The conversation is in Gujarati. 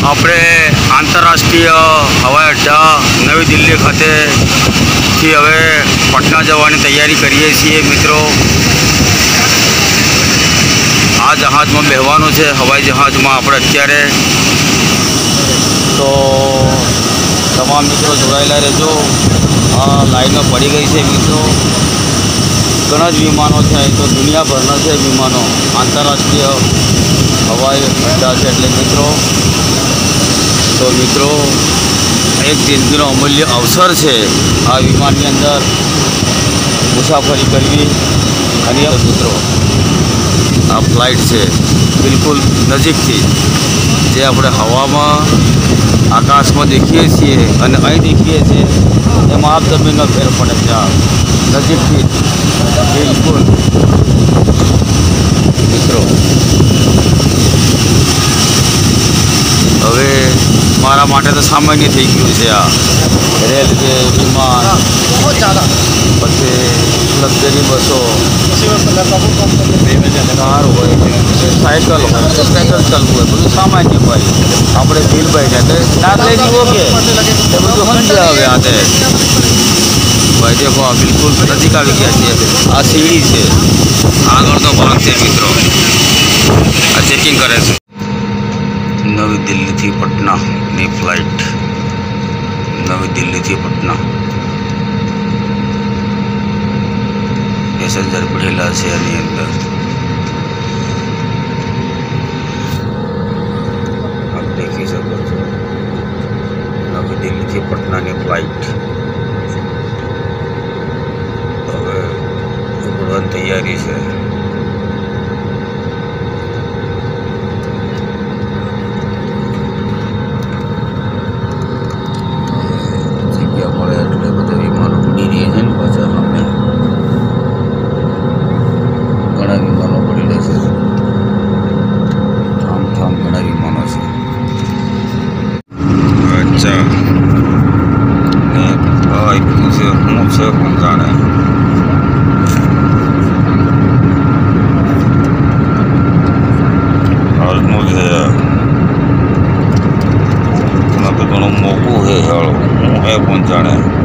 આપણે આંતરરાષ્ટ્રીય હવાઈ અડ્ડા નવી દિલ્હી ખાતેથી હવે પટના જવાની તૈયારી કરીએ છીએ મિત્રો। આ જહાજમાં બેસવાનું છે, હવાઈ જહાજમાં આપણે અત્યારે। તો તમામ મિત્રો જોડાયેલા રહેજો। આ લાઈનમાં પડી ગઈ છે મિત્રો। ઘણા જ વિમાનો છે, તો દુનિયાભરના છે વિમાનો, આંતરરાષ્ટ્રીય હવાઈ અડ્ડા છે એટલે મિત્રો। તો મિત્રો એક જિંદગીનો અમૂલ્ય અવસર છે આ વિમાનની અંદર મુસાફરી કરવી। અને મિત્રો આ ફ્લાઇટ છે બિલકુલ નજીકથી, જે આપણે હવામાં આકાશમાં દેખીએ છીએ અને અહીં દેખીએ છીએ એમાં આપ જમીનનો ફેર પડે છે। આ નજીકથી બિલકુલ મિત્રો। હવે મારા માટે તો સામાન્ય થઈ ગયું છે આ રેલવે, વિમાન, પછી લક્ઝરી બસો, કાર હોય, સાયકલ હોય, સાયકલ ચાલવું હોય, બધું સામાન્ય ભાઈ। આપણે બિલ ભાઈ એટલે નાક લઈ દીવો કે એ બધું સમજી આવે આતે ભાઈ। દેખો આ બિલકુલ નજીક આવી ગયા છે। આ સીડી છે, આગળનો ભાગ છે મિત્રો। આ ચેકિંગ કરે છે। નવી દિલ્હીથી પટનાની ફ્લાઇટ, નવી દિલ્હીથી પટના પેસેન્જર બેઠેલા છે એની અંદર। આપ દેખી શકો છો નવી દિલ્હીથી પટનાની ફ્લાઇટ હવે ઉપડવાની તૈયારી છે। મોકું છે, હું એ પણ જાણે।